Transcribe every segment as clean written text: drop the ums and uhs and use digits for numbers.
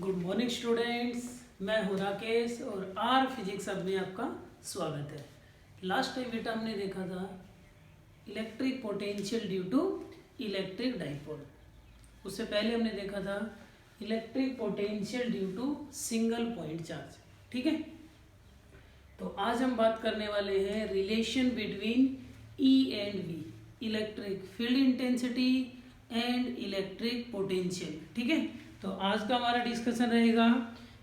Good morning students, मैं हूं राकेश और आर फिजिक्स अब में आपका स्वागत है। लास्ट टाइम बेटा हमने देखा था electric potential due to electric dipole. उससे पहले हमने देखा था electric potential due to single point charge. ठीक है, तो आज हम बात करने वाले हैं relation between E and V, electric field intensity and electric potential. ठीक है, तो आज का हमारा डिस्कशन रहेगा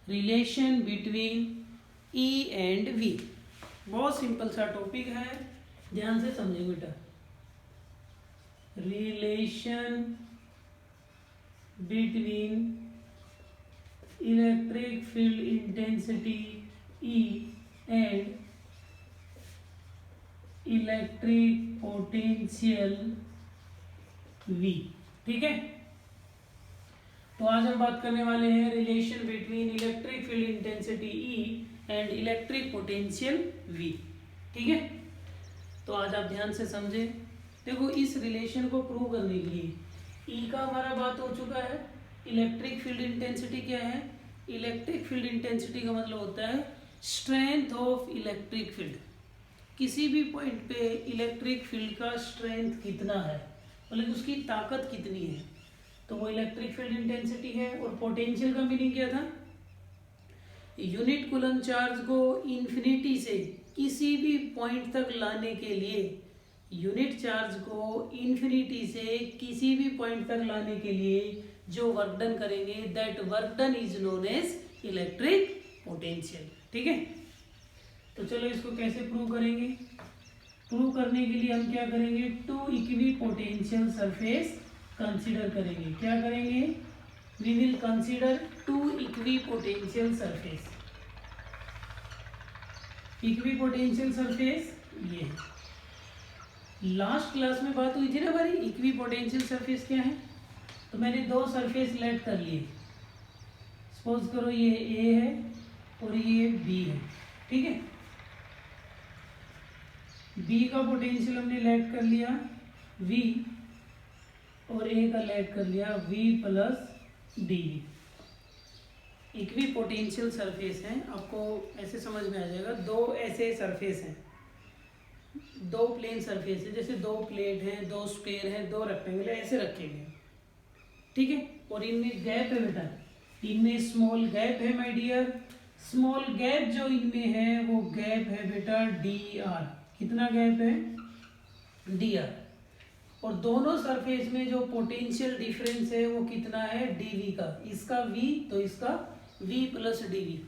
relation between E and V. बहुत सिंपल सा टॉपिक है, ध्यान से समझें बेटा। Relation between electric field intensity E and electric potential V. ठीक है, तो आज हम बात करने वाले हैं relation between electric field intensity E and electric potential V. ठीक है, तो आज आप ध्यान से समझें। देखो, इस रिलेशन को प्रूव करने के लिए ई का हमारा बात हो चुका है। इलेक्ट्रिक फील्ड इंटेंसिटी क्या है? इलेक्ट्रिक फील्ड इंटेंसिटी का मतलब होता है स्ट्रेंथ ऑफ इलेक्ट्रिक फील्ड। किसी भी पॉइंट पे इलेक्ट्रिक फील्ड का स्ट्रेंथ कितना है, मतलब उसकी ताकत कितनी है, तो वो इलेक्ट्रिक फील्ड इंटेंसिटी है। और पोटेंशियल का मीनिंग क्या था? यूनिट कूलम चार्ज को इन्फिनिटी से किसी भी पॉइंट तक लाने के लिए, यूनिट चार्ज को इन्फिनिटी से किसी भी पॉइंट तक लाने के लिए जो वर्क डन करेंगे, that work done is known as electric potential. ठीक है, तो चलो इसको कैसे प्रूव करेंगे। प्रूव करने के लिए हम क्या करेंगे, two equipotential surface consider करेंगे। क्या करेंगे? We will consider two equipotential surface. Equipotential surface ये है। लास्ट क्लास में बात हुई थी ना हमारी, इक्वी पोटेंशियल सरफेस क्या है, तो मैंने दो सरफेस लेट कर लिए। सपोज करो ये ए है और ये बी है। ठीक है, बी का पोटेंशियल हमने लेट कर लिया वी और ए का लेट कर लिया V plus D. Equipotential surface है, आपको ऐसे समझ में आ जाएगा। दो ऐसे सरफेस हैं, दो प्लेन सरफेस है, जैसे दो प्लेट हैं, दो स्क्वायर हैं, दो रेक्टेंगल है, ऐसे रखेंगे। ठीक है, और इनमें गैप है बेटा, इनमें स्मॉल गैप है माय डियर। स्मॉल गैप जो इनमें है वो गैप है बेटा डी आर। कितना गैप है? D R. और दोनों सरफेस में जो पोटेंशियल डिफरेंस है वो कितना है? डीवी का। इसका वी तो इसका वी प्लस डीवी।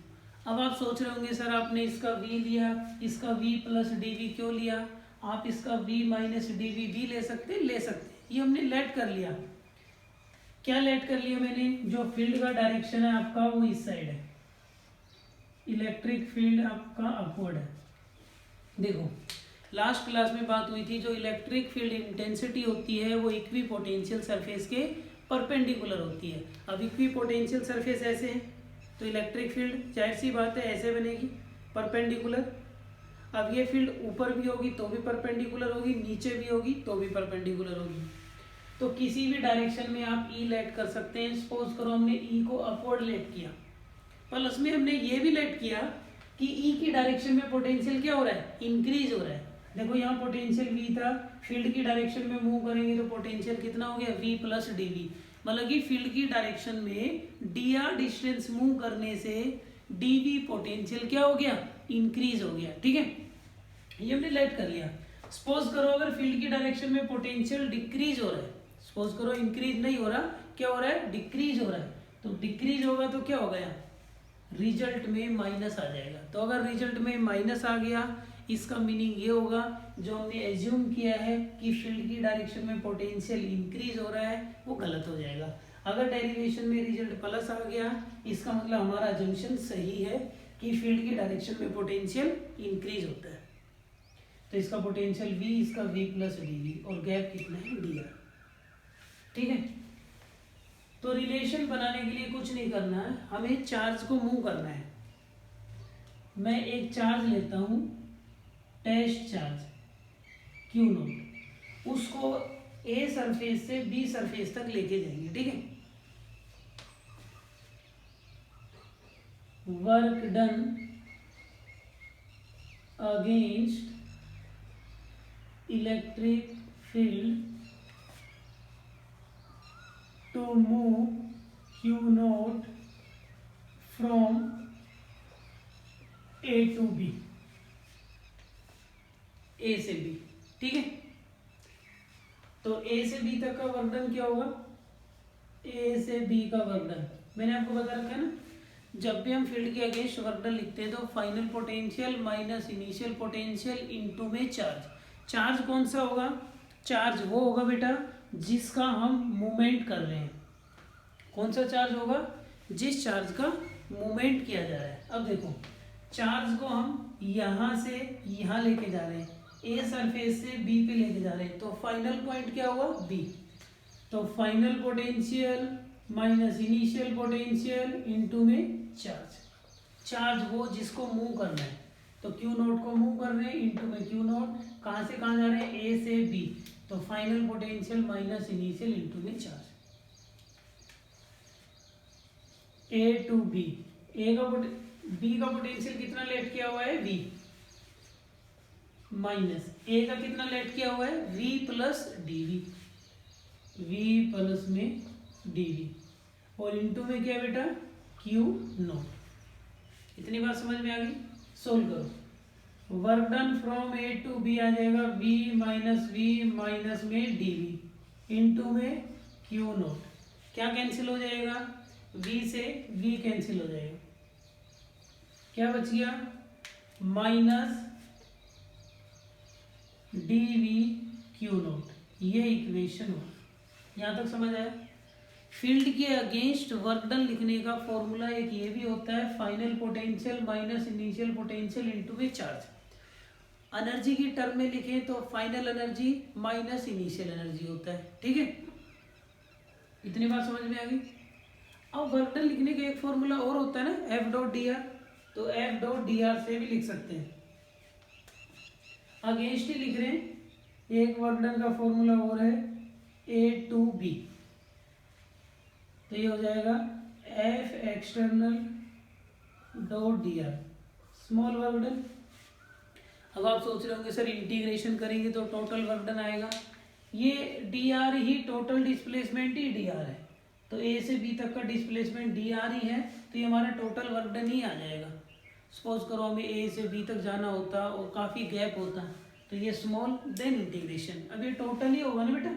अब आप सोच रहे होंगे सर आपने इसका वी लिया, इसका वी प्लस डीवी क्यों लिया? आप इसका वी माइनस डीवी भी ले सकते ये हमने लेट कर लिया। क्या लेट कर लिया मैंने? जो फील्ड का डायरेक्शन है आपका वो इस साइड है, इलेक्ट्रिक फील्ड आपका अपवर्ड है। देखो, लास्ट क्लास में बात हुई थी, जो इलेक्ट्रिक फील्ड इंटेंसिटी होती है वो इक्वी पोटेंशियल सरफेस के परपेंडिकुलर होती है। अब इक्वी पोटेंशियल सरफेस ऐसे है तो इलेक्ट्रिक फील्ड जाहिर सी बात है ऐसे बनेगी, परपेंडिकुलर। अब ये फील्ड ऊपर भी होगी तो भी परपेंडिकुलर होगी, नीचे भी होगी तो भी परपेंडिकुलर होगी। तो किसी भी डायरेक्शन में आप ई लेट कर सकते हैं। सपोज करो हमने ई को अपवर्ड लेट किया, प्लस में हमने ये भी लेट किया कि ई की डायरेक्शन में पोटेंशियल क्या हो रहा है? इंक्रीज हो रहा है। देखो यहाँ पोटेंशियल वी था, फील्ड की डायरेक्शन में मूव करेंगे तो पोटेंशियल कितना हो गया? V plus D V. मतलब कि फील्ड की डायरेक्शन में डी आर डिस्टेंस मूव करने से डी वी पोटेंशियल क्या हो गया? इंक्रीज हो गया। ठीक है, ये हमने लेट कर लिया। सपोज करो अगर फील्ड की डायरेक्शन में पोटेंशियल डिक्रीज हो रहा है, सपोज करो इंक्रीज नहीं हो रहा, क्या हो रहा है? डिक्रीज हो रहा है। तो डिक्रीज होगा तो क्या होगा? यहाँ रिजल्ट में माइनस आ जाएगा। तो अगर रिजल्ट में माइनस आ गया, इसका मीनिंग ये होगा जो हमने एज्यूम किया है कि फील्ड की डायरेक्शन में पोटेंशियल इंक्रीज हो रहा है वो गलत हो जाएगा। अगर डेरिवेशन में रिजल्ट प्लस आ गया, इसका मतलब हमारा अजम्पशन सही है कि फील्ड की डायरेक्शन में पोटेंशियल इंक्रीज होता है। तो इसका पोटेंशियल वी, इसका वी प्लस डी वी, और गैप कितना है? D R. ठीक है, तो रिलेशन बनाने के लिए कुछ नहीं करना है, हमें चार्ज को मूव करना है। मैं एक चार्ज लेता हूं, टेस्ट चार्ज क्यू नोट, उसको ए सरफेस से बी सरफेस तक लेके जाएंगे। ठीक है, work done against electric field to move Q naught from A to B, A से B, ठीक है। तो A से B तक का वर्क डन क्या होगा, A से B का वर्क डन मैंने आपको बता रखा है ना, जब भी हम फील्ड के अगेंस्ट वर्क डन लिखते हैं तो final potential minus initial potential into में चार्ज कौन सा होगा, चार्ज वो होगा बेटा जिसका हम मूवमेंट कर रहे हैं। कौन सा चार्ज होगा, जिस चार्ज का मूवमेंट किया जा रहा है। अब देखो चार्ज को हम यहाँ से यहाँ लेके जा रहे हैं, ए सरफेस से बी पे लेके जा रहे हैं, तो फाइनल पॉइंट क्या हुआ बी। तो final potential minus initial potential into में चार्ज वो जिसको मूव करना है, तो क्यू नोट को मूव कर रहे हैं इनटू में क्यू नोट, कहाँ से कहाँ जा रहे हैं ए से बी, तो final potential minus initial into में charge. A to B, B का पोटेंशियल कितना लेट किया हुआ है वी, माइनस ए का कितना लेट किया हुआ है V plus dV, V plus में डीवी, और इनटू में क्या बेटा क्यू नोट। इतनी बात समझ में आ गई, सोल्व करो। Work done from A to B आ जाएगा वी माइनस में डीवी इनटू में क्यू नोट, क्या कैंसिल हो जाएगा, v से v कैंसिल हो जाएगा, क्या बच गया minus D V Q note, ये इक्वेशन हुआ। यहां तक समझ आया। फील्ड के अगेंस्ट वर्क डन लिखने का फॉर्मूला एक ये भी होता है, final potential minus initial potential into में चार्ज। एनर्जी की टर्म में लिखें तो final energy minus initial energy होता है, ठीक है। इतनी बात समझ में आ गई। अब वर्क डन लिखने का एक फॉर्मूला और होता है ना एफ डॉट डी आर, तो एफ डॉट डी आर से भी लिख सकते हैं। अगेंस्ट ही लिख रहे हैं, एक वर्क डन का फॉर्मूला और है ए टू बी, तो ये हो जाएगा F external dot D R small work done. अब आप सोच रहे होंगे सर इंटीग्रेशन करेंगे तो टोटल वर्क डन आएगा, ये डी आर ही टोटल डिस्प्लेसमेंट ही डी आर है, तो ए से बी तक का डिस्प्लेसमेंट डी आर ही है, तो ये हमारा टोटल वर्क डन ही आ जाएगा। सपोज करो हमें ए से बी तक जाना होता और काफ़ी गैप होता, तो ये स्मॉल देन इंटीग्रेशन, अब ये टोटल ही होगा ना बेटा,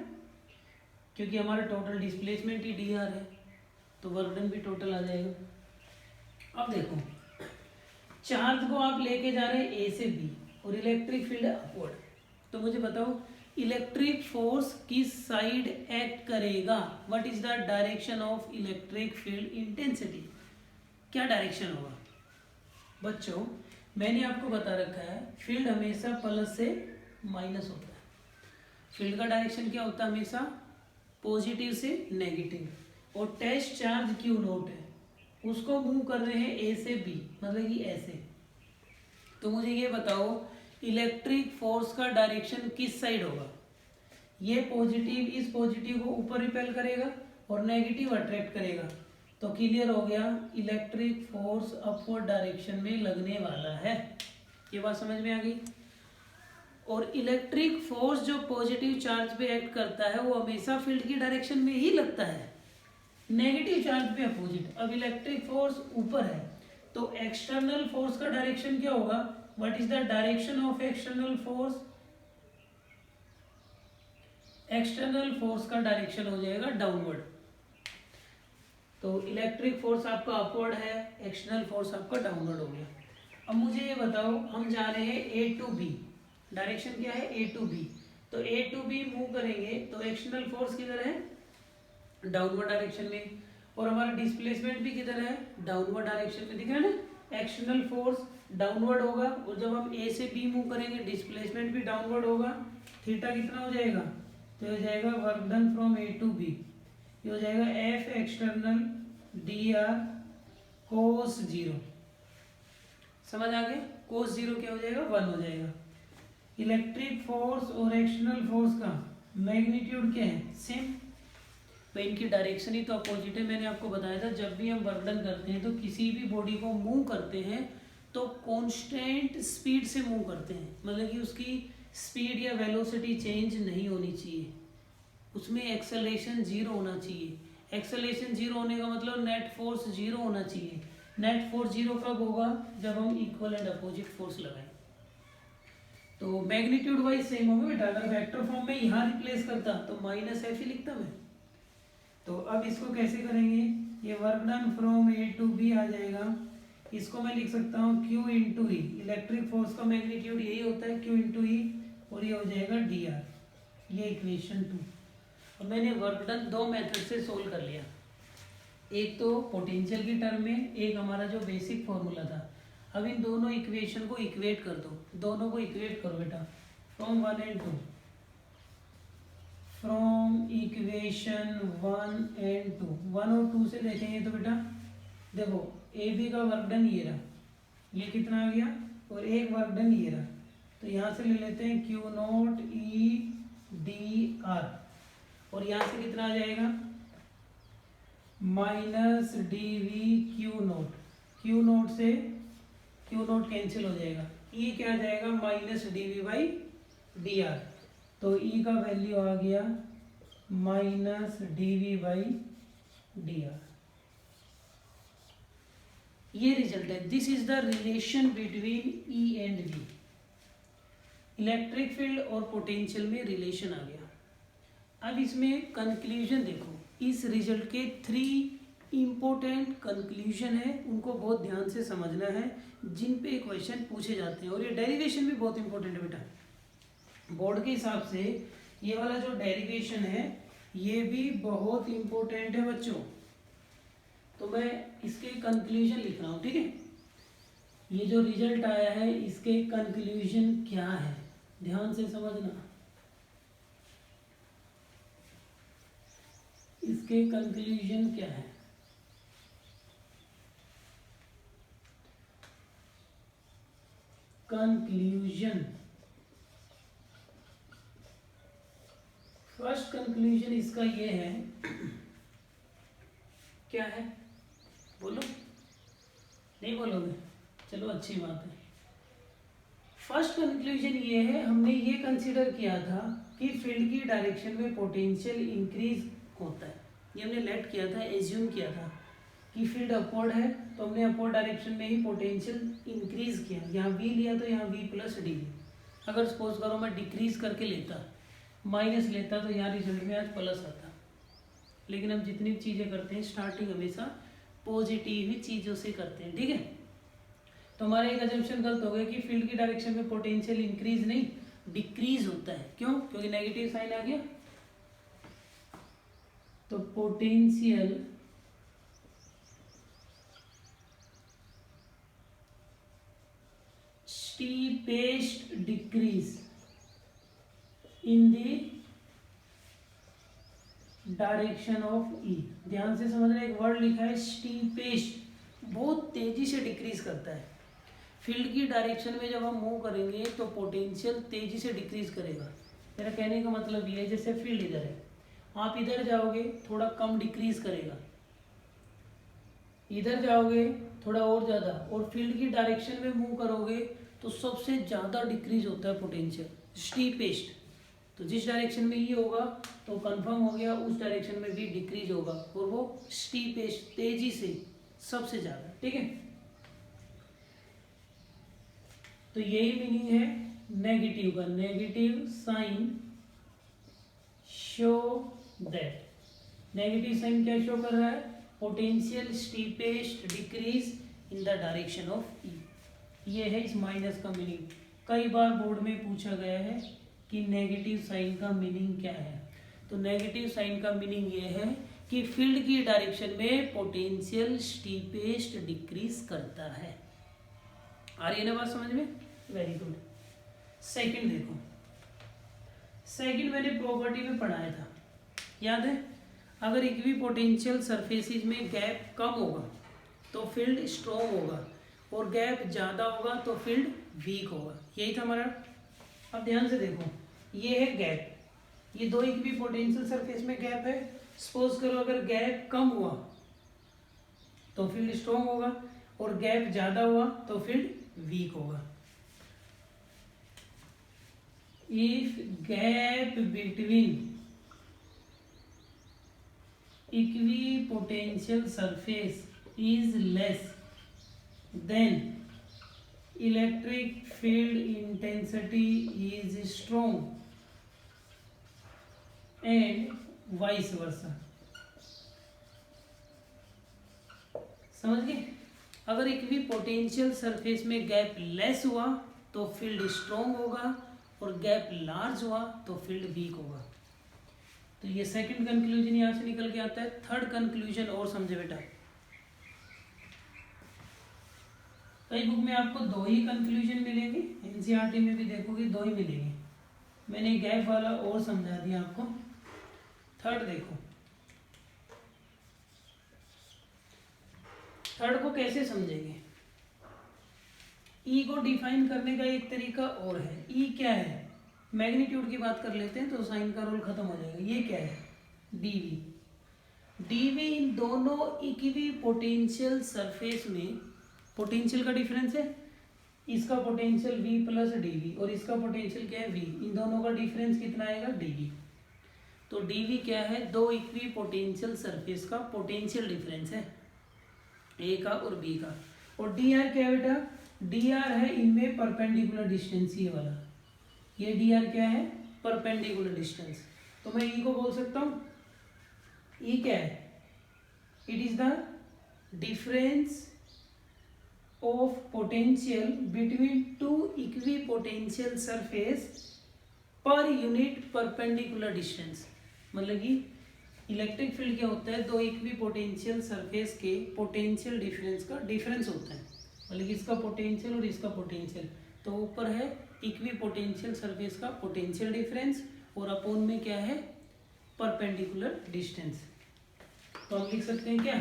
क्योंकि हमारा टोटल डिस्प्लेसमेंट ही डी आर है, तो वर्क डन भी टोटल आ जाएगा। अब देखो चार्ज को आप लेके जा रहे हैं ए से बी और इलेक्ट्रिक फील्ड अपवर्ड, तो मुझे बताओ इलेक्ट्रिक फोर्स किस साइड एक्ट करेगा, what is the direction of electric field intensity, क्या डायरेक्शन होगा। बच्चों मैंने आपको बता रखा है फील्ड हमेशा प्लस से माइनस होता है, फील्ड का डायरेक्शन क्या होता है हमेशा पॉजिटिव से नेगेटिव, और टेस्ट चार्ज क्यू नोट है, उसको मूव कर रहे हैं ए से बी, मतलब कि ऐसे। तो मुझे ये बताओ इलेक्ट्रिक फोर्स का डायरेक्शन किस साइड होगा, ये पॉजिटिव इस पॉजिटिव को ऊपर रिपेल करेगा और नेगेटिव अट्रैक्ट करेगा, तो क्लियर हो गया इलेक्ट्रिक फोर्स अपवर्ड डायरेक्शन में लगने वाला है। ये बात समझ में आ गई। और इलेक्ट्रिक फोर्स जो पॉजिटिव चार्ज पे एक्ट करता है वो हमेशा फील्ड की डायरेक्शन में ही लगता है, नेगेटिव चार्ज पे अपोजिट। अब इलेक्ट्रिक फोर्स ऊपर है तो एक्सटर्नल फोर्स का डायरेक्शन क्या होगा, what is the direction of external force, external force का डायरेक्शन हो जाएगा डाउनवर्ड। तो इलेक्ट्रिक फोर्स आपका अपवर्ड है, एक्सटर्नल फोर्स आपका डाउनवर्ड हो गया। अब मुझे ये बताओ हम जा रहे हैं ए टू बी, डायरेक्शन क्या है ए टू बी, तो ए टू बी मूव करेंगे तो एक्सटर्नल फोर्स किधर है डाउनवर्ड डायरेक्शन में, और हमारा डिस्प्लेसमेंट भी किधर है डाउनवर्ड डायरेक्शन में, दिख रहा है ना। एक्सटर्नल फोर्स डाउनवर्ड होगा और जब हम ए से बी मूव करेंगे डिस्प्लेसमेंट भी डाउनवर्ड होगा, थीटा कितना हो जाएगा, तो हो जाएगा work done from A to B, ये हो जाएगा F external D R cos zero, समझ आ गया। कोस जीरो क्या हो जाएगा 1 हो जाएगा। इलेक्ट्रिक फोर्स और एक्सटर्नल फोर्स का मैग्नीट्यूड क्या है सेम, भाई इनकी डायरेक्शन ही तो अपोजिट है। मैंने आपको बताया था जब भी हम वर्क डन करते हैं तो किसी भी बॉडी को मूव करते हैं तो कांस्टेंट स्पीड से मूव करते हैं, मतलब कि उसकी स्पीड या वेलोसिटी चेंज नहीं होनी चाहिए, उसमें एक्सेलरेशन जीरो होना चाहिए। एक्सेलरेशन जीरो होने का मतलब नेट फोर्स जीरो होना चाहिए। नेट फोर्स जीरो कब होगा? जब हम इक्वल एंड अपोजिट फोर्स लगाएं। तो मैग्नीट्यूड वाइज सेम होगा बेटा। अगर वेक्टर फॉर्म में यहाँ रिप्लेस करता तो माइनस एफ ही लिखता मैं। तो अब इसको कैसे करेंगे? ये work done from A to B आ जाएगा, इसको मैं लिख सकता हूँ Q into E. Electric force का मैग्नीट्यूड यही होता है, क्यू इंटू ई, और ये हो जाएगा डी आर। ये इक्वेशन 2। और मैंने वर्क डन दो मेथड से सोल्व कर लिया, एक तो पोटेंशियल की टर्म में, एक हमारा जो बेसिक फॉर्मूला था। अब इन दोनों इक्वेशन को इक्वेट कर दो, दोनों को इक्वेट करो बेटा, from 1 and 2। From equation 1 and 2, 1 और 2 से देखेंगे तो बेटा देखो ए बी का वर्क डन ये रहा, ये कितना आ गया, और एक वर्क डन ये रहा। तो यहाँ से ले लेते हैं Q naught E D R, और यहाँ से कितना आ जाएगा minus D V Q naught. Q naught से क्यू नॉट कैंसिल हो जाएगा, ई क्या आ जाएगा minus D V by D R. तो ई का वैल्यू आ गया minus D V by D R. ये रिजल्ट है। This is the relation between E and V. Electric field और पोटेंशियल में रिलेशन आ गया। अब इसमें कंक्लूजन देखो, इस रिजल्ट के 3 इंपॉर्टेंट कंक्लूजन है, उनको बहुत ध्यान से समझना है, जिन पे क्वेश्चन पूछे जाते हैं। और ये डेरिवेशन भी बहुत इंपॉर्टेंट है बेटा, बोर्ड के हिसाब से ये वाला जो डेरिवेशन है ये भी बहुत इंपॉर्टेंट है बच्चों। तो मैं इसके कंक्लूजन लिख रहा हूँ, ठीक है। ये जो रिजल्ट आया है इसके कंक्लूजन क्या है, ध्यान से समझना। इसके कंक्लूजन क्या है? कंक्लूजन, फर्स्ट कंक्लूजन इसका ये है, क्या है बोलो? नहीं बोलोगे? चलो अच्छी बात है। फर्स्ट कंक्लूजन ये है, हमने ये कंसीडर किया था कि फील्ड की डायरेक्शन में पोटेंशियल इंक्रीज होता है। ये हमने लेट किया था, एज्यूम किया था कि फील्ड अपवर्ड है, तो हमने अपवर्ड डायरेक्शन में ही पोटेंशियल इंक्रीज किया। यहाँ वी लिया तो यहाँ वी प्लस डी। अगर सपोज करो मैं डिक्रीज करके लेता, माइनस लेता, तो यहाँ रिजल्ट में आज प्लस आता। लेकिन हम जितनी चीज़ें करते हैं स्टार्टिंग हमेशा पॉजिटिव ही चीज़ों से करते हैं, ठीक है। तो हमारा एक अजम्पशन गलत हो गया कि फील्ड की डायरेक्शन में पोटेंशियल इंक्रीज नहीं डिक्रीज होता है। क्यों? क्योंकि नेगेटिव साइन आ गया। तो potential steepest decrease in the direction of E. ध्यान से समझना, एक वर्ड लिखा है स्टीपेस्ट, बहुत तेजी से डिक्रीज करता है। फील्ड की डायरेक्शन में जब हम मूव करेंगे तो पोटेंशियल तेजी से डिक्रीज करेगा। मेरा कहने का मतलब ये है, जैसे फील्ड इधर है, आप इधर जाओगे थोड़ा कम डिक्रीज करेगा, इधर जाओगे थोड़ा और ज़्यादा, और फील्ड की डायरेक्शन में मूव करोगे तो सबसे ज़्यादा डिक्रीज होता है पोटेंशियल, स्टीपेस्ट। तो जिस डायरेक्शन में ये होगा तो कंफर्म हो गया उस डायरेक्शन में भी डिक्रीज होगा, और वो स्टीपेस्ट, तेजी से, सबसे ज़्यादा, ठीक है। तो यही मीनिंग है नेगेटिव का। Negative sign show that, negative sign क्या शो कर रहा है? Potential steepest decrease in the direction of E. ये है इस माइनस का मीनिंग। कई बार बोर्ड में पूछा गया है कि नेगेटिव साइन का मीनिंग क्या है। तो नेगेटिव साइन का मीनिंग ये है कि फील्ड की डायरेक्शन में पोटेंशियल स्टीपेस्ट डिक्रीज करता है। आ रही है ना बात समझ में? Very good. सेकंड देखो, सेकंड मैंने प्रॉपर्टी में पढ़ाया था, याद है? अगर इक्वी पोटेंशियल सरफेसेज में गैप कम होगा तो फील्ड स्ट्रॉन्ग होगा, और गैप ज़्यादा होगा तो फील्ड वीक होगा। यही था हमारा। अब ध्यान से देखो, ये है गैप, ये दो इक्वी पोटेंशियल सरफेस में गैप है, सपोज करो अगर गैप कम हुआ तो फील्ड स्ट्रॉन्ग होगा और गैप ज्यादा हुआ तो फील्ड वीक होगा। If gap between equipotential surface is less then electric field intensity is strong and vice versa। समझ गए? अगर इक्विपोटेंशियल सरफेस में गैप लेस हुआ तो फील्ड स्ट्रॉन्ग होगा और गैप लार्ज हुआ तो फील्ड वीक होगा। तो ये सेकंड कंक्लूजन यहां से निकल के आता है। थर्ड कंक्लूजन और समझे बेटा, कई बुक में आपको दो ही कंक्लूजन मिलेंगे, एनसीईआरटी में भी देखोगे दो ही मिलेंगे। मैंने गैप वाला और समझा दिया आपको। थर्ड देखो, थर्ड को कैसे समझेंगे? ई को डिफाइन करने का एक तरीका और है। ई क्या है? मैग्नीट्यूड की बात कर लेते हैं तो साइन का रोल खत्म हो जाएगा। ये क्या है? डीवी। डीवी इन दोनों इक्विपोटेंशियल सरफेस में पोटेंशियल का डिफरेंस है। इसका पोटेंशियल V प्लस डीवी और इसका पोटेंशियल क्या है V। इन दोनों का डिफरेंस कितना आएगा? डीवी। तो डीवी क्या है? दो इक्विपोटेंशियल सरफेस का पोटेंशियल डिफरेंस है, ए का और बी का। और डी आर क्या है बेटा? डी आर है इनमें परपेंडिकुलर डिस्टेंस, ये वाला। ये डी आर क्या है? Perpendicular distance. तो मैं ई को बोल सकता हूं, ई क्या है? It is the difference of potential between two equipotential surface per unit perpendicular distance। मतलब कि इलेक्ट्रिक फील्ड क्या होता है? दो इक्विपोटेंशियल सरफेस के पोटेंशियल डिफरेंस का डिफरेंस होता है। मतलब कि इसका पोटेंशियल और इसका पोटेंशियल, तो ऊपर है इक्विपोटेंशियल सरफेस का पोटेंशियल डिफरेंस और अपोन में क्या है? Perpendicular distance. तो हम लिख सकते हैं क्या?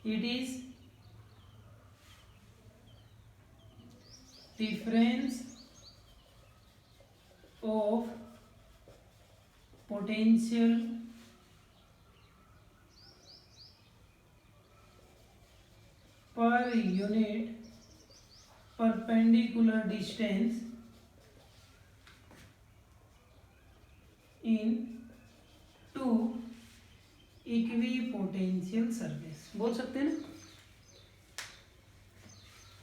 It is difference of potential per unit perpendicular distance in two equipotential surface। बोल सकते हैं ना?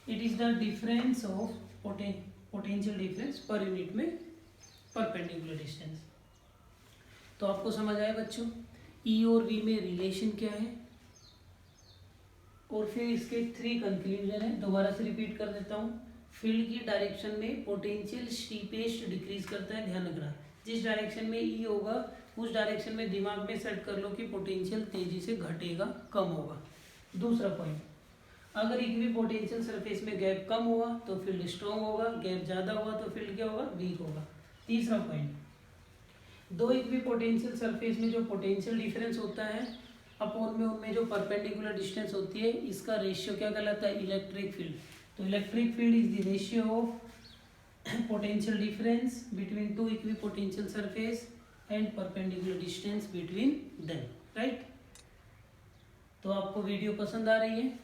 It is the difference of potential difference per unit में परपेंडिकुलर डिस्टेंस। तो आपको समझ आया बच्चों ई और वी में रिलेशन क्या है, और फिर इसके थ्री कंक्लूजन है। दोबारा से रिपीट कर देता हूँ। फील्ड की डायरेक्शन में पोटेंशियल स्टीपेस्ट डिक्रीज करता है, ध्यान रखना। जिस डायरेक्शन में ई होगा उस डायरेक्शन में दिमाग में सेट कर लो कि पोटेंशियल तेजी से घटेगा, कम होगा। दूसरा पॉइंट, अगर इक्विपोटेंशियल सरफेस में गैप कम हुआ तो फील्ड स्ट्रॉन्ग होगा, गैप ज्यादा हुआ तो फील्ड क्या होगा? वीक होगा। तीसरा पॉइंट, दो इक्विपोटेंशियल सरफेस में जो पोटेंशियल डिफरेंस होता है अपोन में उनमें जो परपेंडिकुलर डिस्टेंस होती है, इसका रेशियो क्या कहलाता है? Electric field. तो electric field is the ratio of potential difference between two equipotential surface and perpendicular distance between them, right? तो आपको वीडियो पसंद आ रही है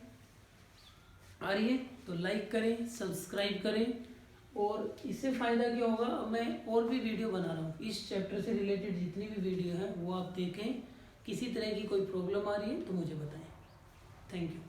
तो लाइक करें, सब्सक्राइब करें। और इससे फ़ायदा क्या होगा? मैं और भी वीडियो बना रहा हूँ इस चैप्टर से रिलेटेड, जितनी भी वीडियो है वो आप देखें। किसी तरह की कोई प्रॉब्लम आ रही है तो मुझे बताएं। Thank you.